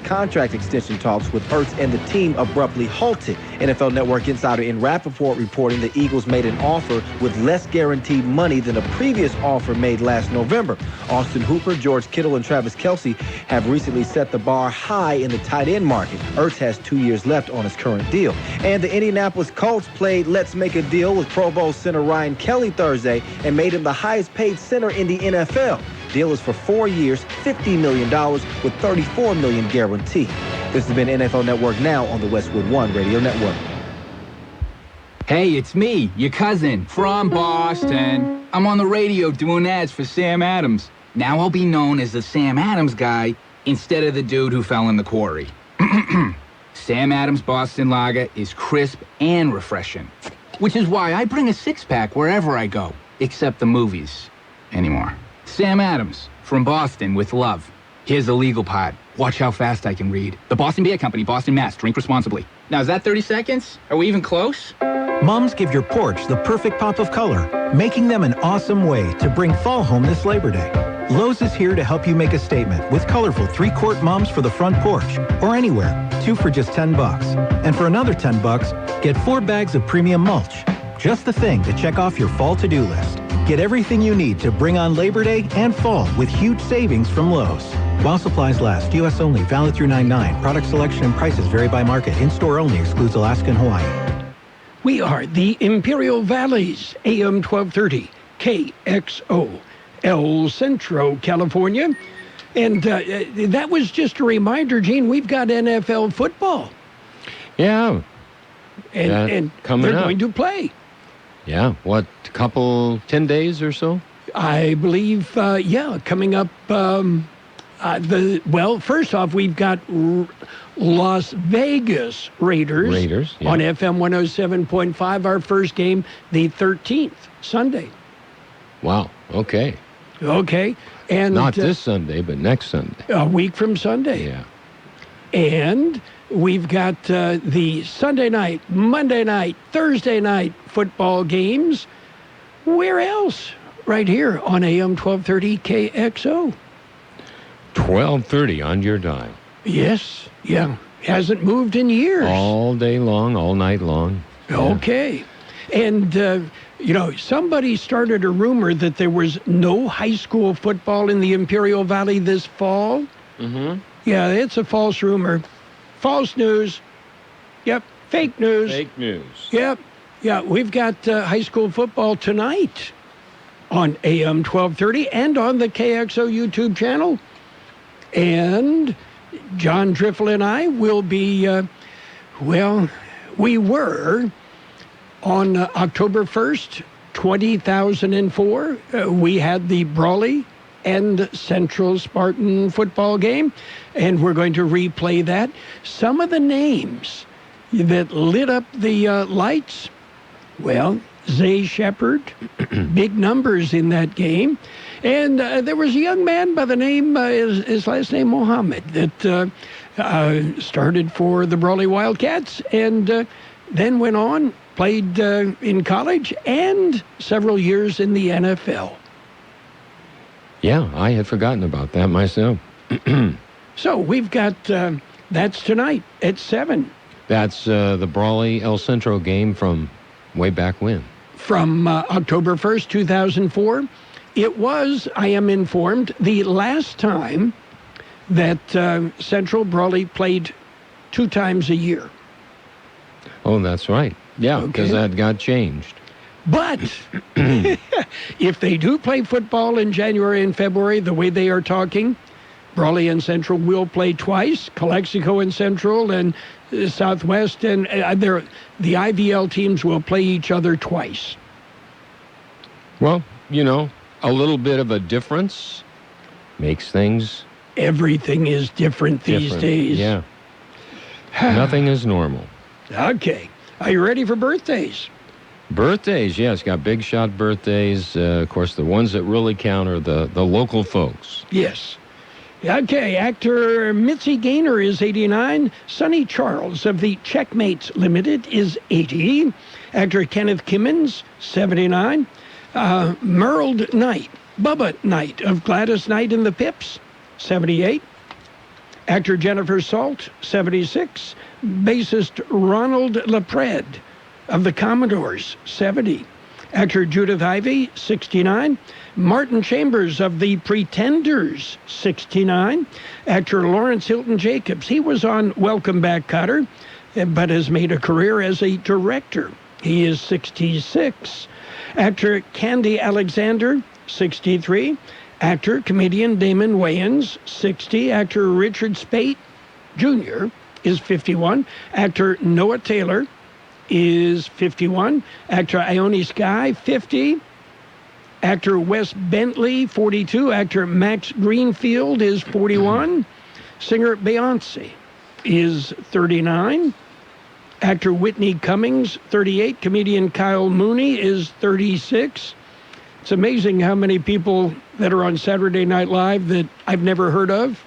contract extension talks with Ertz and the team abruptly halted. NFL Network insider in Rappaport reporting the Eagles made an offer with less guaranteed money than a previous offer made last November. Austin Hooper, George Kittle, and Travis Kelce have recently set the bar high in the tight end market. Ertz has 2 years left on his current deal. And the Indianapolis Colts played Let's Make a Deal with Pro Bowl center Ryan Kelly Thursday and made him the highest paid center in the NFL. Deal is for 4 years, $50 million with $34 million guaranteed. This has been NFL Network Now on the Westwood One Radio Network. Hey, it's me, your cousin, from Boston. I'm on the radio doing ads for Sam Adams. Now I'll be known as the Sam Adams guy instead of the dude who fell in the quarry. Sam Adams Boston Lager is crisp and refreshing, which is why I bring a six-pack wherever I go, except the movies anymore. Sam Adams, from Boston with love. Here's the legal part. Watch how fast I can read. The Boston Beer Company, Boston, Mass. Drink responsibly. Now, is that 30 seconds? Are we even close? Moms give your porch the perfect pop of color, making them an awesome way to bring fall home this Labor Day. Lowe's is here to help you make a statement with colorful 3-quart mums for the front porch or anywhere, 2 for just $10. And for another $10, get 4 bags of premium mulch. Just the thing to check off your fall to-do list. Get everything you need to bring on Labor Day and fall with huge savings from Lowe's. While supplies last, U.S. only, valid through 9/9. Product selection and prices vary by market. In-store only, excludes Alaska and Hawaii. We are the Imperial Valleys, AM 1230, KXO, El Centro, California. And that was just a reminder, Gene, we've got NFL football. Yeah. And they're going to play. Yeah, what, 10 days or so? I believe, coming up. First off, we've got Las Vegas Raiders yeah. on FM 107.5, our first game, the 13th, Sunday. Wow, okay. Okay. And not this Sunday, but next Sunday. A week from Sunday. Yeah. And we've got the Sunday night, Monday night, Thursday night football games. Where else? Right here on AM 1230 KXO. 12:30 on your dial. Yes, yeah. Hasn't moved in years. All day long, all night long. Yeah. Okay. And, somebody started a rumor that there was no high school football in the Imperial Valley this fall. Mm-hmm. Yeah, it's a false rumor. False news. Yep, fake news. Fake news. Yep. Yeah, we've got high school football tonight on AM 1230 and on the KXO YouTube channel. And John Driffel and I will be, we were on October 1st, 2004. We had the Brawley and Central Spartan football game, and we're going to replay that. Some of the names that lit up the lights, Zay Shepard, big numbers in that game. And there was a young man by the name, his last name Mohammed, that started for the Brawley Wildcats and then went on, played in college and several years in the NFL. Yeah, I had forgotten about that myself. So we've got, that's tonight at 7. That's the Brawley El Centro game from way back when. From October 1st, 2004. It was, I am informed, the last time that Central Brawley played 2 times a year. Oh, that's right. Yeah, because that got changed. But if they do play football in January and February, the way they are talking, Brawley and Central will play twice. Calexico and Central and Southwest and the IVL teams will play each other twice. Well, a little bit of a difference makes things... Everything is different these days. Yeah. Nothing is normal. Okay. Are you ready for birthdays? Birthdays, yes. Got big shot birthdays. Of course, the ones that really count are the local folks. Yes. Okay, actor Mitzi Gaynor is 89. Sonny Charles of the Checkmates Limited is 80. Actor Kenneth Kimmins, 79. Merle Knight, Bubba Knight of Gladys Knight and the Pips, 78. Actor Jennifer Salt, 76. Bassist Ronald LaPred of the Commodores, 70. Actor Judith Ivey, 69. Martin Chambers of the Pretenders, 69. Actor Lawrence Hilton Jacobs, he was on Welcome Back, Kotter, but has made a career as a director. He is 66. Actor Candy Alexander, 63. Actor, comedian Damon Wayans, 60. Actor Richard Speight Jr. is 51. Actor Noah Taylor is 51. Actor Ione Skye, 50. Actor Wes Bentley, 42. Actor Max Greenfield is 41. Singer Beyonce is 39. Actor Whitney Cummings, 38. Comedian Kyle Mooney is 36. It's amazing how many people that are on Saturday Night Live that I've never heard of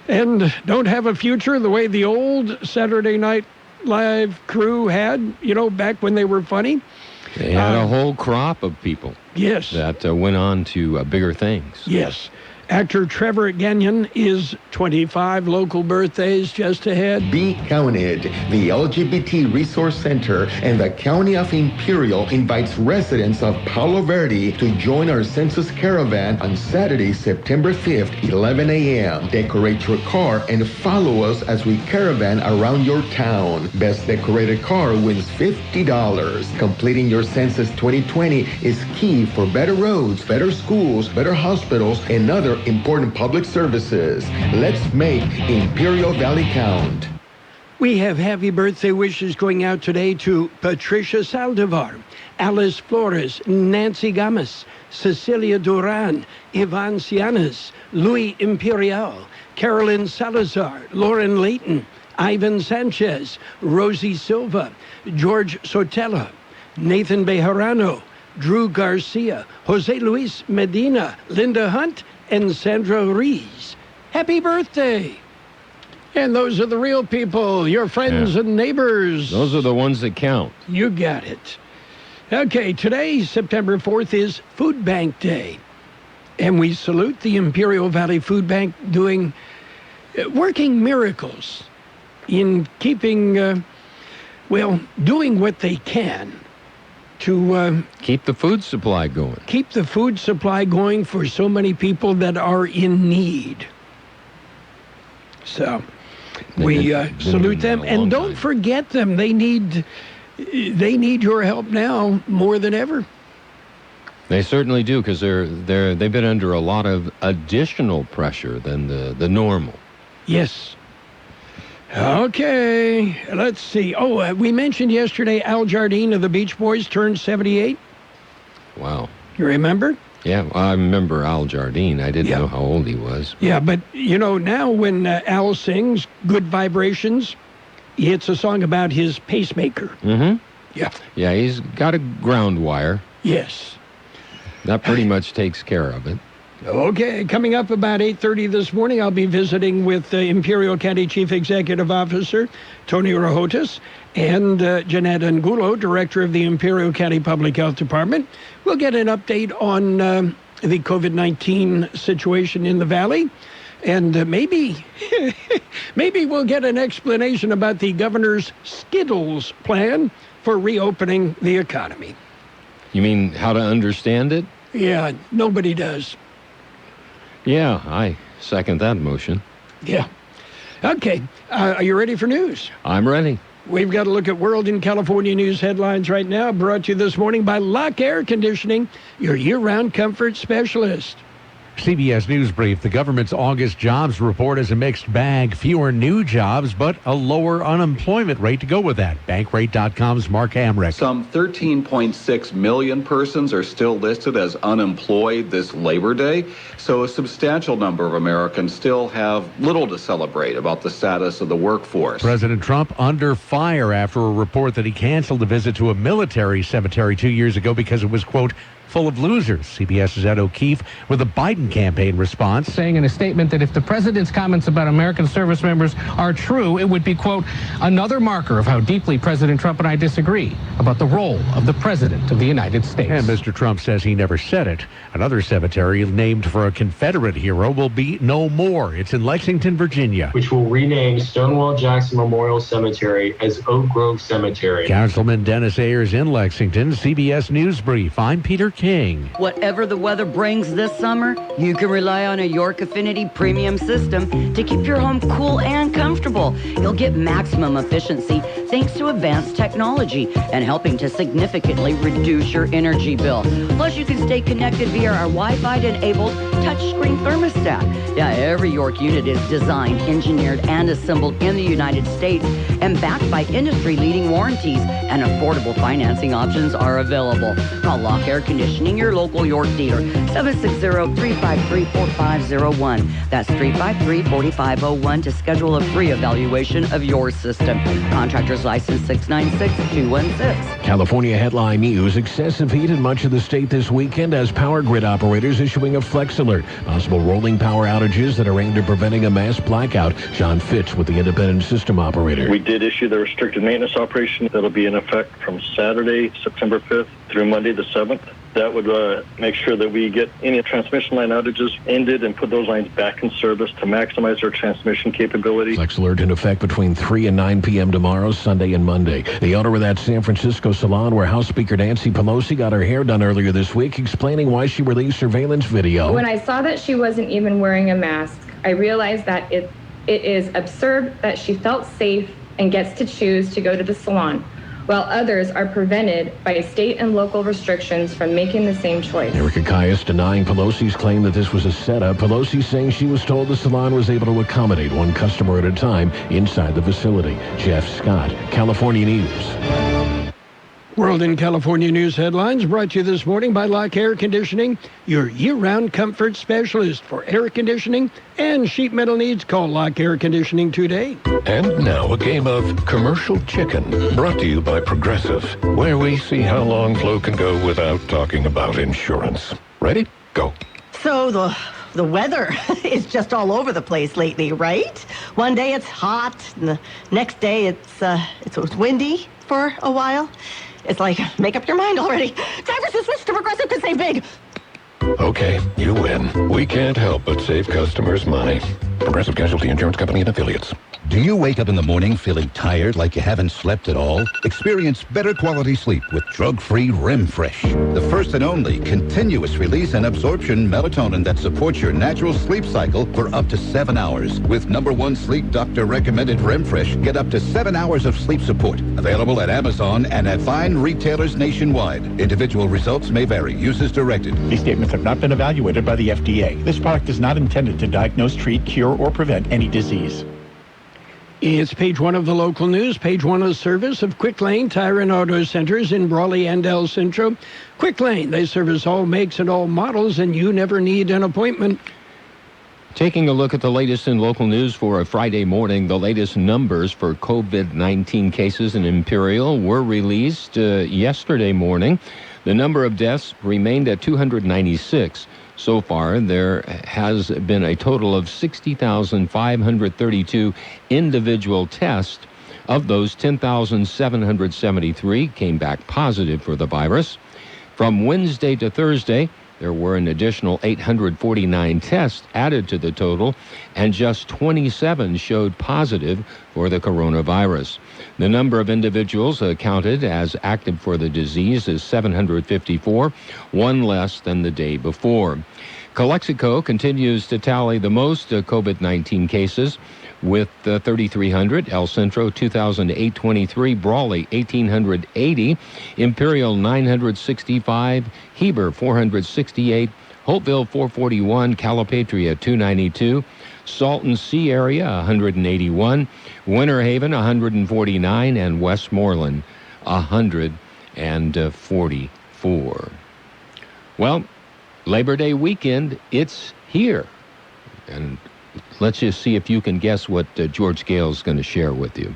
and don't have a future the way the old Saturday Night Live crew had, back when they were funny. They had a whole crop of people. Yes. That went on to bigger things. Yes. Actor Trevor Gagnon is 25. Local birthdays just ahead. Be Counted. The LGBT Resource Center and the County of Imperial invites residents of Palo Verde to join our census caravan on Saturday, September 5th, 11 a.m. Decorate your car and follow us as we caravan around your town. Best decorated car wins $50. Completing your census 2020 is key for better roads, better schools, better hospitals, and other important public services. Let's make Imperial Valley count. We have happy birthday wishes going out today to Patricia Saldivar, Alice Flores, Nancy Gamas, Cecilia Duran, Ivan Cianas, Louis Imperial, Carolyn Salazar, Lauren Layton, Ivan Sanchez, Rosie Silva, George Sotella, Nathan Bejarano, Drew Garcia, Jose Luis Medina, Linda Hunt, and Sandra Rees. Happy birthday! And those are the real people, your friends and neighbors. Those are the ones that count. You got it. Okay, today, September 4th, is Food Bank Day. And we salute the Imperial Valley Food Bank working miracles in keeping, doing what they can to keep the food supply going. Keep the food supply going for so many people that are in need. So we salute them, and don't forget them. They need your help now more than ever. They certainly do, because they've been under a lot of additional pressure than the normal. Yes. Okay, let's see. Oh, we mentioned yesterday Al Jardine of the Beach Boys turned 78. Wow. You remember? Yeah, well, I remember Al Jardine. I didn't know how old he was. Yeah, but, now when Al sings Good Vibrations, it's a song about his pacemaker. Mm-hmm. Yeah. Yeah, he's got a ground wire. Yes. That pretty much takes care of it. Okay, coming up about 8:30 this morning, I'll be visiting with Imperial County Chief Executive Officer Tony Rahotas and Jeanette Angulo, Director of the Imperial County Public Health Department. We'll get an update on the COVID-19 situation in the Valley, and maybe we'll get an explanation about the governor's Skittles plan for reopening the economy. You mean how to understand it? Yeah, nobody does. Yeah, I second that motion. Yeah. Okay. Are you ready for news? I'm ready. We've got a look at World and California news headlines right now, brought to you this morning by Lock Air Conditioning, your year-round comfort specialist. CBS News Brief. The government's August jobs report is a mixed bag. Fewer new jobs, but a lower unemployment rate to go with that. Bankrate.com's Mark Hamrick. Some 13.6 million persons are still listed as unemployed this Labor Day, so a substantial number of Americans still have little to celebrate about the status of the workforce. President Trump under fire after a report that he canceled a visit to a military cemetery 2 years ago because it was, quote, full of losers. CBS's Ed O'Keefe with a Biden campaign response. Saying in a statement that if the president's comments about American service members are true, it would be, quote, another marker of how deeply President Trump and I disagree about the role of the President of the United States. And Mr. Trump says he never said it. Another cemetery named for a Confederate hero will be no more. It's in Lexington, Virginia. Which will rename Stonewall Jackson Memorial Cemetery as Oak Grove Cemetery. Councilman Dennis Ayers in Lexington, CBS News Brief. I'm Peter King. Whatever the weather brings this summer, you can rely on a York Affinity premium system to keep your home cool and comfortable. You'll get maximum efficiency thanks to advanced technology and helping to significantly reduce your energy bill. Plus, you can stay connected via our Wi-Fi-enabled touchscreen thermostat. Yeah, every York unit is designed, engineered, and assembled in the United States and backed by industry-leading warranties, and affordable financing options are available. Call Lock Air Conditioning, your local York dealer, 760-353-4501. That's 353-4501 to schedule a free evaluation of your system. Contractor's license 696-216. California headline news: excessive heat in much of the state this weekend as power grid operators issuing a flex alert. Possible rolling power outages that are aimed at preventing a mass blackout. John Fitz with the independent system operator. We did issue the restricted maintenance operation that'll be in effect from Saturday, September 5th through Monday the 7th. That would make sure that we get any transmission line outages ended and put those lines back in service to maximize our transmission capability. Flex alert in effect between 3 and 9 p.m. tomorrow, Sunday and Monday. The owner of that San Francisco salon where House Speaker Nancy Pelosi got her hair done earlier this week, explaining why she released surveillance video. When I saw that she wasn't even wearing a mask, I realized that it is absurd that she felt safe and gets to choose to go to the salon, while others are prevented by state and local restrictions from making the same choice. Erica Caius denying Pelosi's claim that this was a setup. Pelosi saying she was told the salon was able to accommodate one customer at a time inside the facility. Jeff Scott, California News. World in California News headlines brought to you this morning by Lock Air Conditioning, your year-round comfort specialist for air conditioning and sheet metal needs. Call Lock Air Conditioning today. And now a game of commercial chicken, brought to you by Progressive, where we see how long Flo can go without talking about insurance. Ready? Go. So the weather is just all over the place lately, right? One day it's hot, and the next day it's windy for a while. It's like, make up your mind already. Drivers who switch to Progressive could save big. Okay, you win. We can't help but save customers money. Progressive Casualty Insurance Company and Affiliates. Do you wake up in the morning feeling tired like you haven't slept at all? Experience better quality sleep with drug-free REM Fresh, the first and only continuous release and absorption melatonin that supports your natural sleep cycle for up to 7 hours. With #1 sleep doctor recommended REM Fresh, get up to 7 hours of sleep support. Available at Amazon and at fine retailers nationwide. Individual results may vary. Use as directed. These statements have not been evaluated by the FDA. This product is not intended to diagnose, treat, cure, or prevent any disease. It's page one of the local news. Page one of the service of Quick Lane Tire and Auto Centers in Brawley and El Centro. Quick Lane, they service all makes and all models, and you never need an appointment. Taking a look at the latest in local news for a Friday morning, the latest numbers for COVID-19 cases in Imperial were released yesterday morning. The number of deaths remained at 296. So far, there has been a total of 60,532 individual tests. Of those, 10,773 came back positive for the virus. From Wednesday to Thursday, there were an additional 849 tests added to the total, and just 27 showed positive for the coronavirus. The number of individuals counted as active for the disease is 754, one less than the day before. Calexico continues to tally the most COVID-19 cases with 3,300, El Centro 2,823, Brawley 1,880, Imperial 965, Heber 468, Hopeville 441, Calipatria 292, Salton Sea Area 181, Winter Haven 149, and Westmoreland 144. Well, Labor Day weekend, it's here. And let's just see if you can guess what George Gale's going to share with you.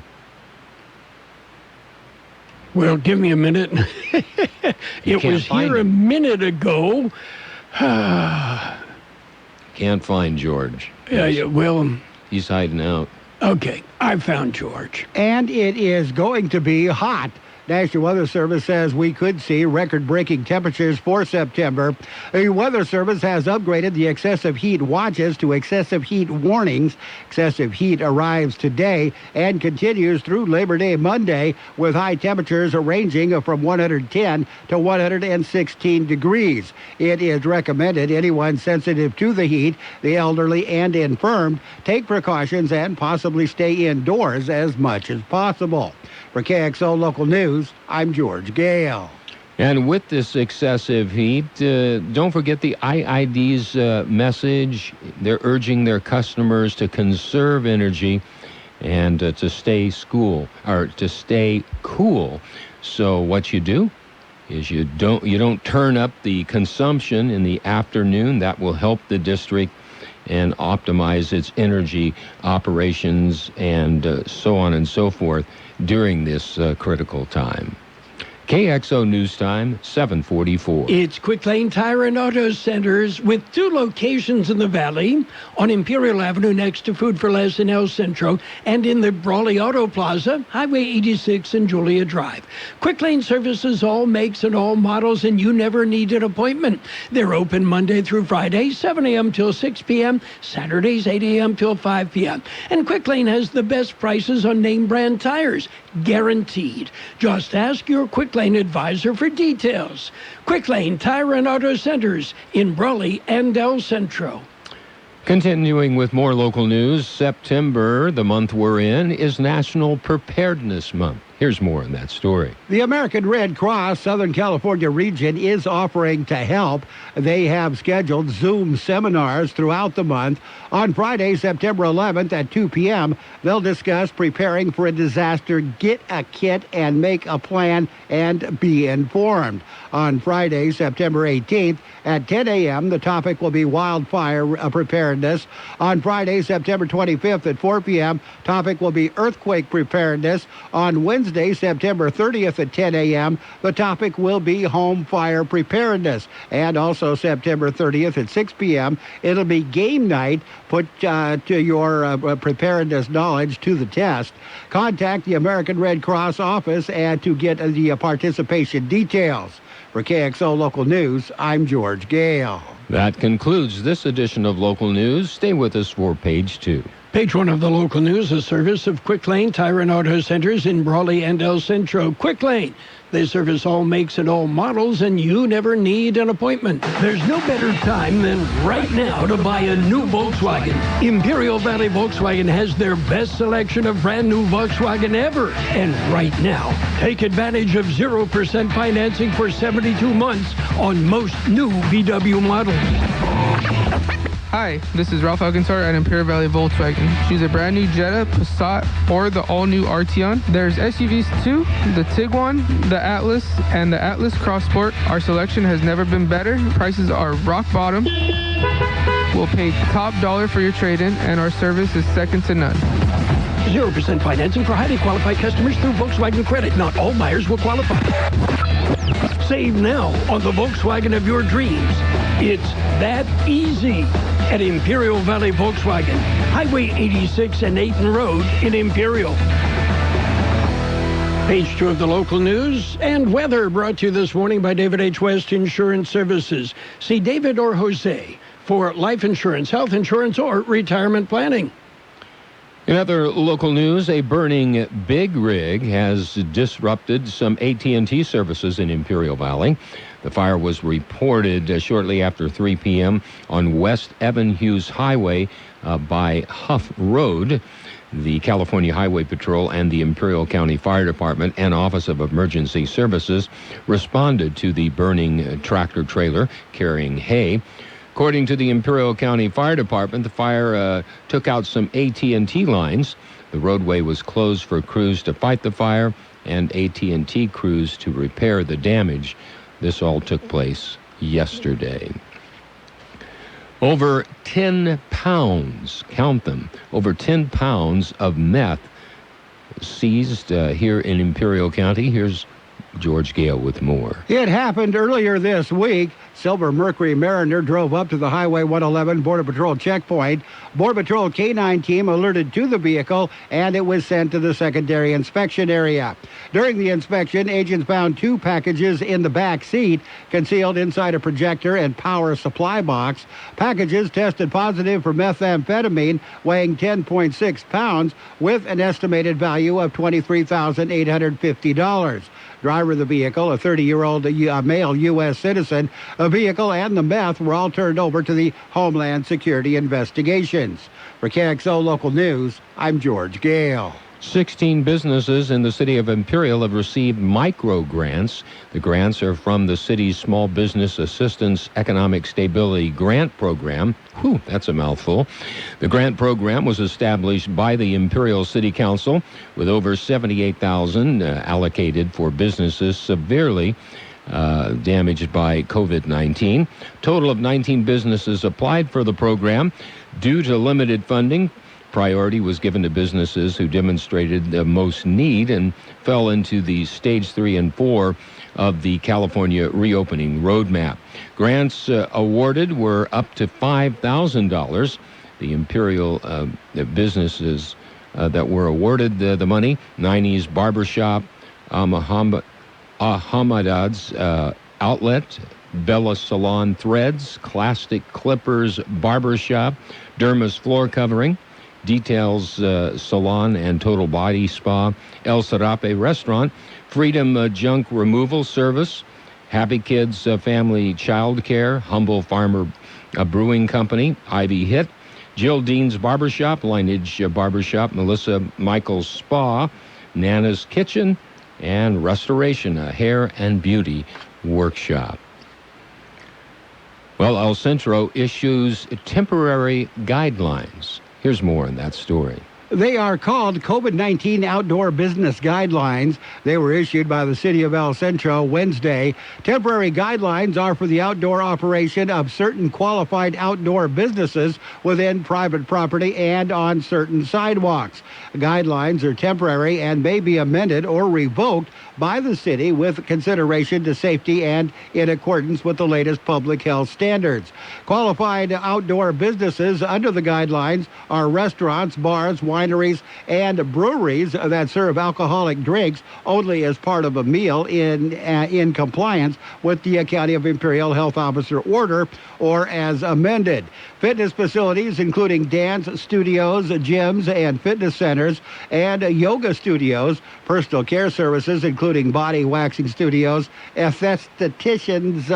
Well, give me a minute. It was here a minute ago. Can't find George. Yeah, well... He's hiding out. Okay, I found George. And it is going to be hot. National Weather Service says we could see record-breaking temperatures for September. The Weather Service has upgraded the excessive heat watches to excessive heat warnings. Excessive heat arrives today and continues through Labor Day Monday, with high temperatures ranging from 110 to 116 degrees. It is recommended anyone sensitive to the heat, the elderly and infirmed, take precautions and possibly stay indoors as much as possible. For KXO Local News, I'm George Gale. And with this excessive heat, don't forget the IID's message. They're urging their customers to conserve energy and to stay cool. So what you do is you don't turn up the consumption in the afternoon. That will help the district and optimize its energy operations and so on and so forth during this critical time. KXO News Time, 7:44. It's Quick Lane Tire and Auto Centers with 2 locations in the Valley, on Imperial Avenue next to Food for Less in El Centro, and in the Brawley Auto Plaza, Highway 86 and Julia Drive. Quick Lane services all makes and all models, and you never need an appointment. They're open Monday through Friday, 7 a.m. till 6 p.m., Saturdays 8 a.m. till 5 p.m. And Quick Lane has the best prices on name brand tires, guaranteed. Just ask your Quick Lane advisor for details. Quick Lane Tire and Auto Centers in Brawley and El Centro. Continuing with more local news, September, the month we're in, is National Preparedness Month. Here's more on that story. The American Red Cross Southern California region is offering to help. They have scheduled Zoom seminars throughout the month. On Friday, September 11th at 2 p.m., they'll discuss preparing for a disaster, get a kit, and make a plan, and be informed. On Friday, September 18th at 10 a.m., the topic will be wildfire preparedness. On Friday, September 25th at 4 p.m., topic will be earthquake preparedness. On Wednesday, September 30th at 10 a.m., the topic will be home fire preparedness. And also September 30th at 6 p.m., it'll be game night. Put to your preparedness knowledge to the test. Contact the American Red Cross office and to get the participation details. For KXO Local News, I'm George Gale. That concludes this edition of Local News. Stay with us for Page 2. Page 1 of the local news, a service of Quick Lane Tire and Auto Centers in Brawley and El Centro. Quick Lane. They service all makes and all models, and you never need an appointment. There's no better time than right now to buy a new Volkswagen. Imperial Valley Volkswagen has their best selection of brand new Volkswagen ever. And right now, take advantage of 0% financing for 72 months on most new VW models. Hi, this is Ralph Alcantar at Imperial Valley Volkswagen. Choose a brand new Jetta, Passat, or the all-new Arteon. There's SUVs too, the Tiguan, the Atlas, and the Atlas Cross Sport. Our selection has never been better. Prices are rock bottom. We'll pay top dollar for your trade-in, and our service is second to none. 0% financing for highly qualified customers through Volkswagen Credit. Not all buyers will qualify. Save now on the Volkswagen of your dreams. It's that easy at Imperial Valley Volkswagen, Highway 86 and 8th Road in Imperial. Page 2 of the local news and weather, brought to you this morning by David H. West Insurance Services. See David or Jose for life insurance, health insurance, or retirement planning. In other local news, a burning big rig has disrupted some AT&T services in Imperial Valley. The fire was reported shortly after 3 p.m. on West Evan Hughes Highway by Huff Road. The California Highway Patrol and the Imperial County Fire Department and Office of Emergency Services responded to the burning tractor trailer carrying hay. According to the Imperial County Fire Department, the fire took out some AT&T lines. The roadway was closed for crews to fight the fire and AT&T crews to repair the damage. This all took place yesterday. Over 10 pounds, count them, over 10 pounds of meth seized here in Imperial County. Here's George Gale with more. It happened earlier this week. Silver Mercury Mariner drove up to the Highway 111 Border Patrol checkpoint. Border Patrol K-9 team alerted to the vehicle, and it was sent to the secondary inspection area. During the inspection, agents found 2 packages in the back seat, concealed inside a projector and power supply box. Packages tested positive for methamphetamine, weighing 10.6 pounds, with an estimated value of $23,850. Driver of the vehicle, a 30-year-old male U.S. citizen. The vehicle and the meth were all turned over to the Homeland Security investigations. For KXO Local News, I'm George Gale. 16 businesses in the city of Imperial have received micro grants. The grants are from the city's Small Business Assistance Economic Stability Grant Program. Whew, that's a mouthful. The grant program was established by the Imperial City Council with over $78,000 allocated for businesses severely damaged by COVID-19. Total of 19 businesses applied for the program. Due to limited funding, priority was given to businesses who demonstrated the most need and fell into the stage 3 and 4 of the California reopening roadmap. Grants awarded were up to $5,000. The Imperial businesses that were awarded the money: 90s Barbershop, Ahmadad's Outlet, Bella Salon Threads, Classic Clippers Barbershop, Derma's Floor Covering, Details Salon and Total Body Spa, El Serape Restaurant, Freedom Junk Removal Service, Happy Kids Family Child Care, Humble Farmer Brewing Company, Ivy Hit, Jill Dean's Barbershop, Lineage Barbershop, Melissa Michaels Spa, Nana's Kitchen, and Restoration, a hair and beauty workshop. Well, El Centro issues temporary guidelines. Here's more on that story. They are called COVID-19 Outdoor Business Guidelines. They were issued by the City of El Centro Wednesday. Temporary guidelines are for the outdoor operation of certain qualified outdoor businesses within private property and on certain sidewalks. Guidelines are temporary and may be amended or revoked by the city with consideration to safety and in accordance with the latest public health standards. Qualified outdoor businesses under the guidelines are restaurants, bars, wineries, and breweries that serve alcoholic drinks only as part of a meal in compliance with the County of Imperial Health Officer order or as amended. Fitness facilities including dance studios, gyms, and fitness centers, and yoga studios, personal care services including body waxing studios, estheticians,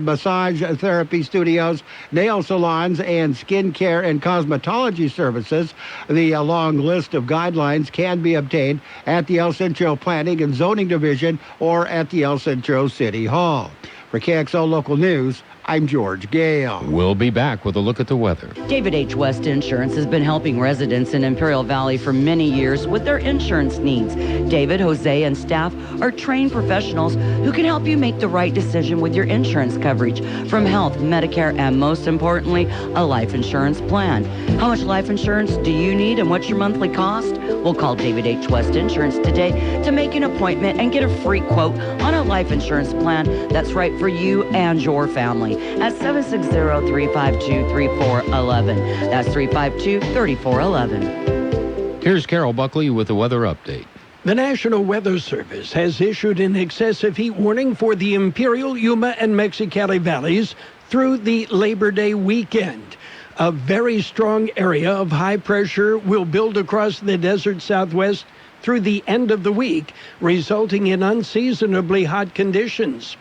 massage therapy studios, nail salons, and skin care and cosmetology services. The long list of guidelines can be obtained at the El Centro Planning and Zoning Division or at the El Centro City Hall. For KXO Local News, I'm George Gale. We'll be back with a look at the weather. David H. West Insurance has been helping residents in Imperial Valley for many years with their insurance needs. David, Jose, and staff are trained professionals who can help you make the right decision with your insurance coverage, from health, Medicare, and most importantly, a life insurance plan. How much life insurance do you need and what's your monthly cost? We'll call David H. West Insurance today to make an appointment and get a free quote on a life insurance plan that's right for you and your family at 760-352-3411. That's 352-3411. Here's Carroll Buckley with the weather update. The National Weather Service has issued an excessive heat warning for the Imperial, Yuma, and Mexicali valleys through the Labor Day weekend. A very strong area of high pressure will build across the desert southwest through the end of the week, resulting in unseasonably hot conditions.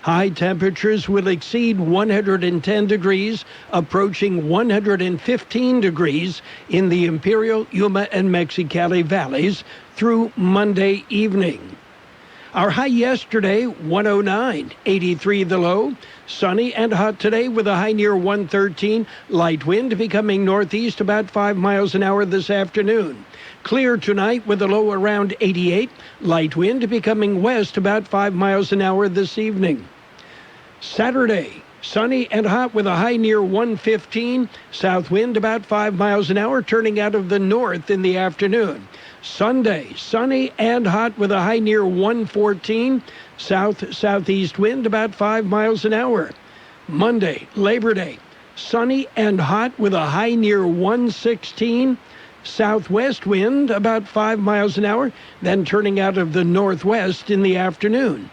High temperatures will exceed 110 degrees, approaching 115 degrees in the Imperial, Yuma, and Mexicali valleys through Monday evening. Our high yesterday, 109, 83 the low. Sunny and hot today with a high near 113. Light wind becoming northeast about 5 miles an hour this afternoon. Clear tonight with a low around 88. Light wind becoming west about 5 miles an hour this evening. Saturday, Sunny and hot with a high near 115. South wind about 5 miles an hour, turning out of the north in the afternoon. Sunday, sunny and hot with a high near 114. South-southeast wind about 5 miles an hour. Monday, Labor Day, sunny and hot with a high near 116. Southwest wind about 5 miles an hour, then turning out of the northwest in the afternoon.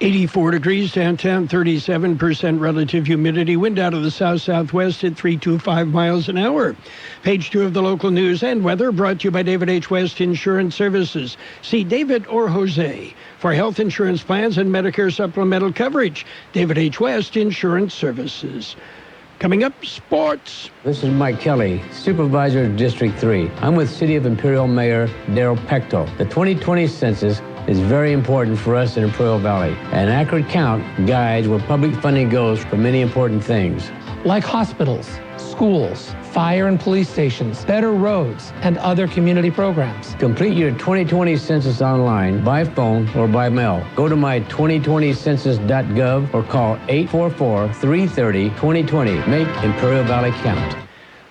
84 degrees downtown, 37% relative humidity, wind out of the south-southwest at 325 miles an hour. Page 2 of the local news and weather brought to you by David H. West Insurance Services. See David or Jose for health insurance plans and Medicare supplemental coverage. David H. West Insurance Services. Coming up, sports. This is Mike Kelly, Supervisor of District 3. I'm with City of Imperial Mayor Daryl Pecto. The 2020 census is very important for us in Imperial Valley. An accurate count guides where public funding goes for many important things. Like hospitals, schools, fire and police stations, better roads, and other community programs. Complete your 2020 census online, by phone, or by mail. Go to my2020census.gov or call 844-330-2020. Make Imperial Valley count.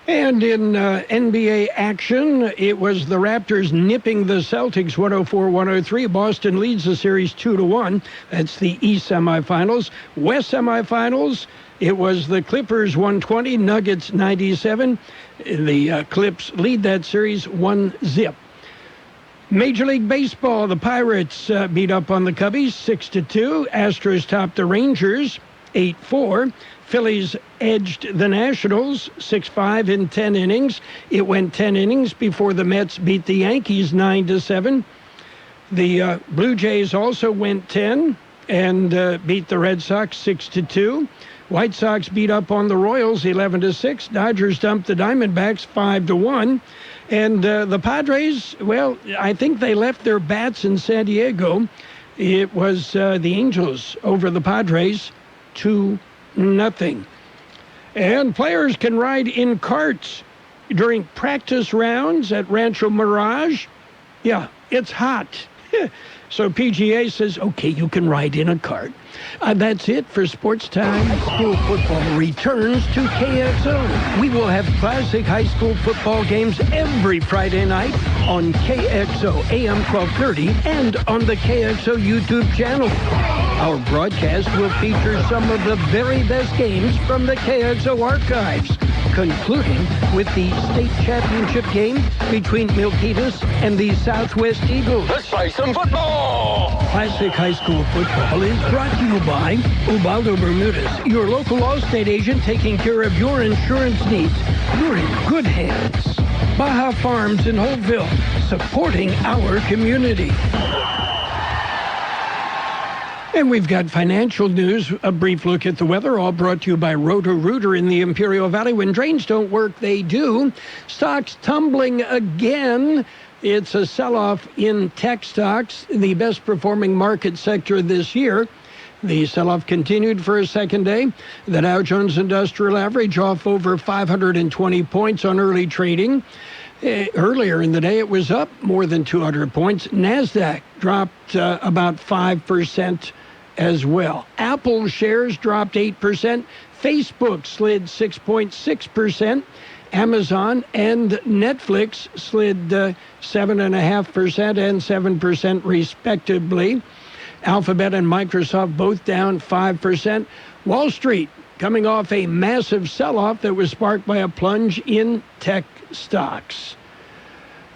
And in NBA action, it was the Raptors nipping the Celtics 104-103. Boston leads the series 2-1. That's the East semifinals. West semifinals, it was the Clippers 120, Nuggets 97. The Clips lead that series 1-0. Major League Baseball, the Pirates beat up on the Cubbies 6-2. Astros topped the Rangers 8-4. Phillies edged the Nationals 6-5 in 10 innings. It went 10 innings before the Mets beat the Yankees 9-7. The Blue Jays also went 10 and beat the Red Sox 6-2. White Sox beat up on the Royals 11-6. Dodgers dumped the Diamondbacks 5-1. And the Padres, well, I think they left their bats in San Diego. It was the Angels over the Padres 2-0. And players can ride in carts during practice rounds at Rancho Mirage. Yeah, it's hot. So PGA says, okay, you can ride in a cart. That's it for Sports Time. School football returns to KXO. We will have classic high school football games every Friday night on KXO AM 1230 and on the KXO YouTube channel. Our broadcast will feature some of the very best games from the KXO archives, concluding with the state championship game between Milpitas and the Southwest Eagles. Let's play some football! Classic high school football is brought to you by Ubaldo Bermudez, your local Allstate agent taking care of your insurance needs. You're in good hands. Baja Farms in Holtville, supporting our community. And we've got financial news, a brief look at the weather, all brought to you by Roto-Rooter in the Imperial Valley. When drains don't work, they do. Stocks tumbling again. It's a sell-off in tech stocks, the best performing market sector this year. The sell-off continued for a second day. The Dow Jones Industrial Average off over 520 points on early trading. Earlier in the day, it was up more than 200 points. NASDAQ dropped about 5% as well. Apple shares dropped 8%. Facebook slid 6.6%. Amazon and Netflix slid 7.5% and 7% respectively. Alphabet and Microsoft both down 5%. Wall Street coming off a massive sell-off that was sparked by a plunge in tech stocks.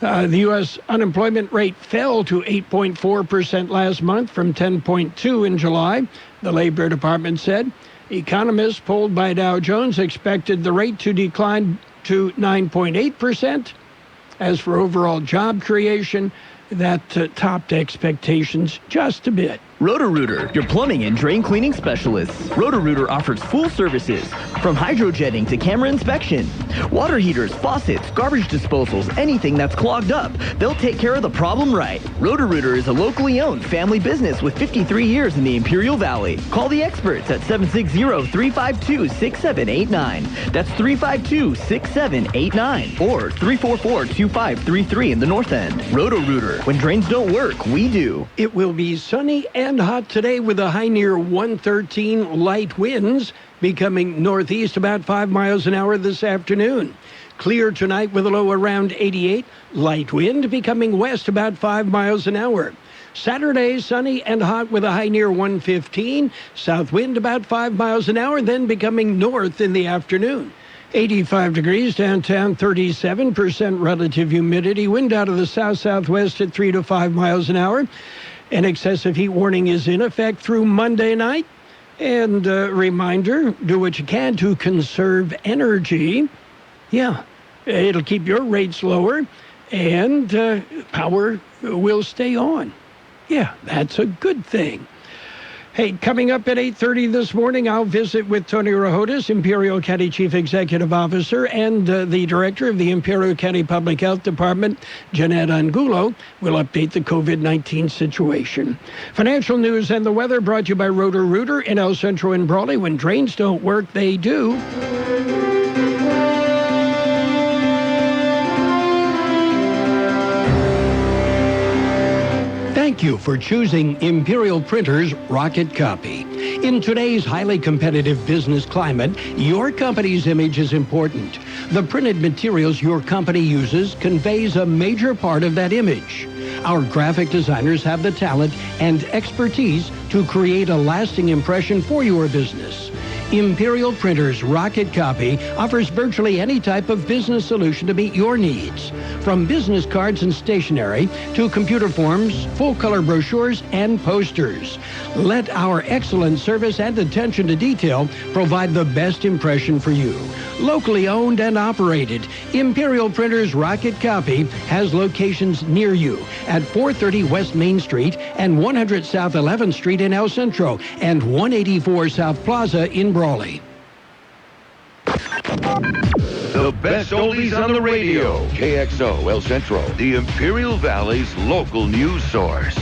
The U.S. unemployment rate fell to 8.4% last month from 10.2% in July, the Labor Department said. Economists polled by Dow Jones expected the rate to decline to 9.8%. As for overall job creation, that topped expectations just a bit. Roto-Rooter, your plumbing and drain cleaning specialists. Roto-Rooter offers full services, from hydrojetting to camera inspection. Water heaters, faucets, garbage disposals, anything that's clogged up. They'll take care of the problem right. Roto-Rooter is a locally owned family business with 53 years in the Imperial Valley. Call the experts at 760-352-6789. That's 352-6789 or 344-2533 in the North End. Roto-Rooter, when drains don't work, we do. It will be sunny and And hot today with a high near 113, light winds becoming northeast about 5 miles an hour this afternoon. Clear tonight with a low around 88, light wind becoming west about 5 miles an hour. Saturday, sunny and hot with a high near 115, south wind about 5 miles an hour, then becoming north in the afternoon. 85 degrees downtown, 37% relative humidity, wind out of the south-southwest at 3 to 5 miles an hour. An excessive heat warning is in effect through Monday night. And reminder, do what you can to conserve energy. Yeah, it'll keep your rates lower and power will stay on. Yeah, that's a good thing. Hey, coming up at 8:30 this morning, I'll visit with Tony Rahotis, Imperial County Chief Executive Officer, and the Director of the Imperial County Public Health Department, Jeanette Angulo, will update the COVID-19 situation. Financial news and the weather brought to you by Roto-Rooter in El Centro and Brawley. When drains don't work, they do. Thank you for choosing Imperial Printers Rocket Copy. In today's highly competitive business climate, your company's image is important. The printed materials your company uses conveys a major part of that image. Our graphic designers have the talent and expertise to create a lasting impression for your business. Imperial Printers Rocket Copy offers virtually any type of business solution to meet your needs. From business cards and stationery to computer forms, full-color brochures, and posters. Let our excellent service and attention to detail provide the best impression for you. Locally owned and operated, Imperial Printers Rocket Copy has locations near you at 430 West Main Street and 100 South 11th Street in El Centro and 184 South Plaza in Brawley. The best oldies on the radio. KXO El Centro, the Imperial Valley's local news source.